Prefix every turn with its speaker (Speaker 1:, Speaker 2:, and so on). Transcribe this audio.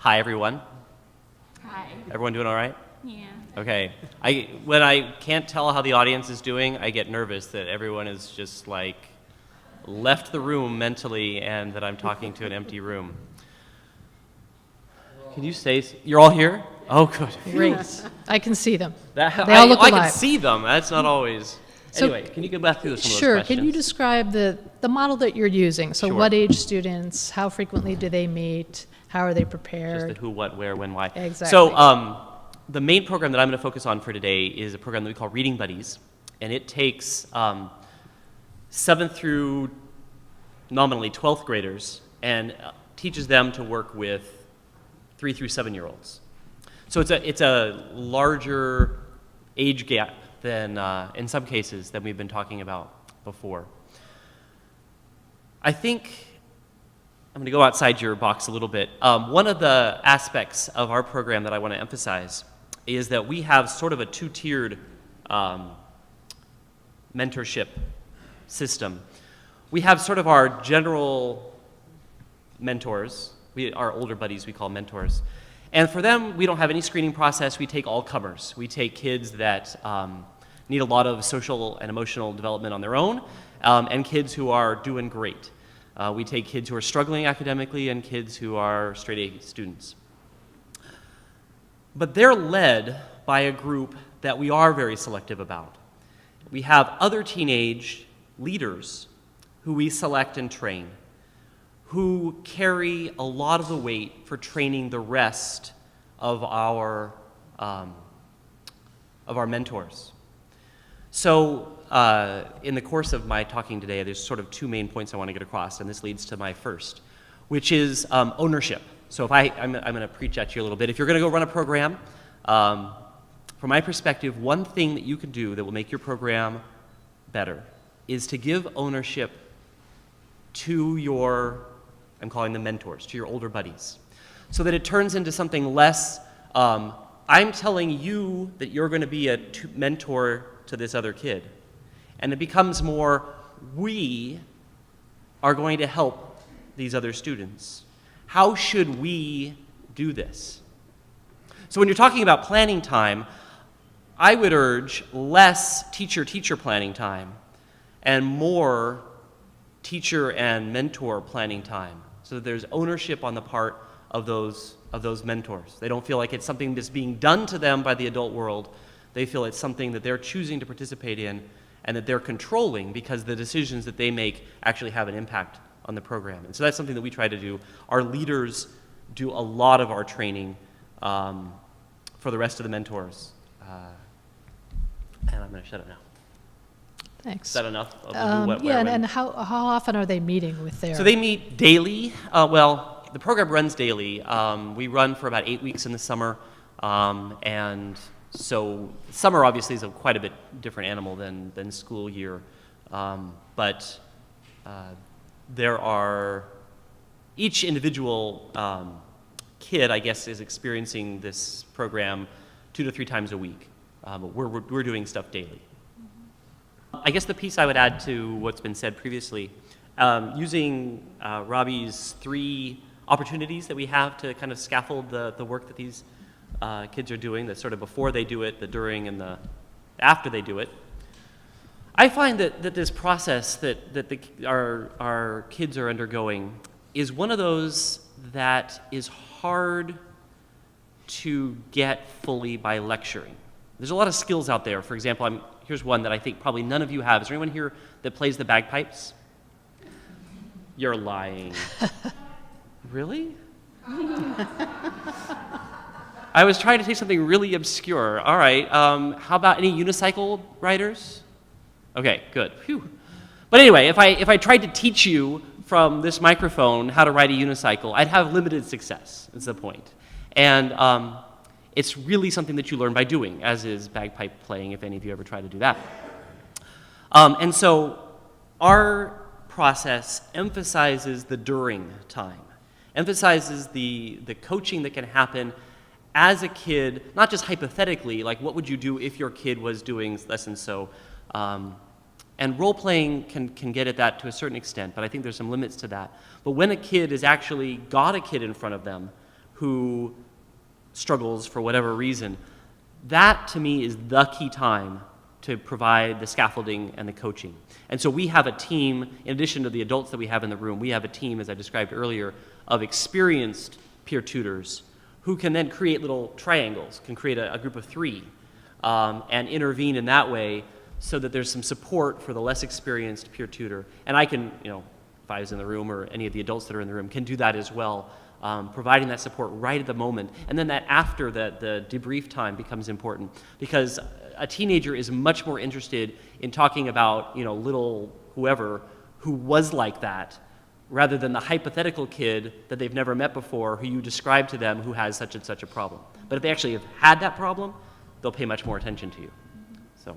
Speaker 1: Hi, everyone.
Speaker 2: Hi.
Speaker 1: Everyone doing all right?
Speaker 2: Yeah.
Speaker 1: Okay. When I can't tell how the audience is doing, I get nervous that everyone is just like left the room mentally and that I'm talking to an empty room. Can you say, you're all here? Oh, good.
Speaker 3: Great. I can see them.
Speaker 1: They
Speaker 3: all look
Speaker 1: I
Speaker 3: alive.
Speaker 1: can see them. That's not always.
Speaker 3: So-
Speaker 1: Anyway, can you go back through some of those
Speaker 3: Sure.
Speaker 1: questions?
Speaker 3: Can you describe the model that you're using? So
Speaker 1: Sure.
Speaker 3: what age students, how frequently do they meet, how are they
Speaker 1: Just
Speaker 3: prepared?
Speaker 1: the who, what, where, when, why.
Speaker 3: Exactly.
Speaker 1: So the main program that I'm going to focus on for today is a program that we call Reading Buddies, and it takes 7th through nominally 12th graders and teaches them to work with 3 through 7-year-olds. So it's a larger age gap than, in some cases, than we've been talking about before. I think I'm going to go outside your box a little bit. One of the aspects of our program that I want to emphasize is that we have sort of a two-tiered mentorship system. We have sort of our general mentors, our older buddies we call mentors, and for them we don't have any screening process. We take all comers. We take kids that need a lot of social and emotional development on their own, and kids who are doing great. We take kids who are struggling academically and kids who are straight A students. But they're led by a group that we are very selective about. We have other teenage leaders who we select and train, who carry a lot of the weight for training the rest of our mentors. So in the course of my talking today, there's sort of two main points I want to get across, and this leads to my first, which is ownership. So if I'm going to preach at you a little bit. If you're going to go run a program, from my perspective, one thing that you can do that will make your program better is to give ownership to your, I'm calling them mentors, to your older buddies, so that it turns into something less, I'm telling you that you're going to be a mentor to this other kid. And it becomes more, we are going to help these other students. How should we do this? So when you're talking about planning time, I would urge less teacher-teacher planning time and more teacher and mentor planning time, so that there's ownership on the part of those mentors. They don't feel like it's something that's being done to them by the adult world. They feel it's something that they're choosing to participate in and that they're controlling because the decisions that they make actually have an impact on the program. And so that's something that we try to do. Our leaders do a lot of our training for the rest of the mentors. And I'm going to shut it now.
Speaker 3: Thanks.
Speaker 1: Is that enough? Of the who, what, where,
Speaker 3: Yeah,
Speaker 1: when?
Speaker 3: and how often are they meeting with their...
Speaker 1: So they meet daily. Well, the program runs daily. We run for about 8 weeks in the summer, and so summer obviously is quite a bit different animal than school year, but there are, each individual kid, I guess, is experiencing this program 2 to 3 times a week, but we're doing stuff daily. I guess the piece I would add to what's been said previously, using Robbie's 3 opportunities that we have to kind of scaffold the work that these kids are doing, the sort of before they do it, the during, and the after they do it. I find that this process that our kids are undergoing is one of those that is hard to get fully by lecturing. There's a lot of skills out there. For example, here's one that I think probably none of you have. Is there anyone here that plays the bagpipes? You're lying. Really? I was trying to say something really obscure. All right. How about any unicycle riders? Okay, good. Phew. But anyway, if I tried to teach you from this microphone how to ride a unicycle, I'd have limited success, is the point. And it's really something that you learn by doing, as is bagpipe playing, if any of you ever try to do that. And so our process emphasizes the during time, emphasizes the coaching that can happen as a kid, not just hypothetically, like what would you do if your kid was doing less and so. And role-playing can get at that to a certain extent, but I think there's some limits to that. But when a kid has actually got a kid in front of them who struggles for whatever reason, that to me is the key time to provide the scaffolding and the coaching. And so we have a team, in addition to the adults that we have in the room, we have a team, as I described earlier, of experienced peer tutors who can then create little triangles, can create a group of 3, and intervene in that way so that there's some support for the less experienced peer tutor. And I can, if I was in the room or any of the adults that are in the room, can do that as well, providing that support right at the moment. And then that after the debrief time becomes important, because a teenager is much more interested in talking about, little whoever who was like that, rather than the hypothetical kid that they've never met before who you describe to them who has such and such a problem. But if they actually have had that problem, they'll pay much more attention to you. So.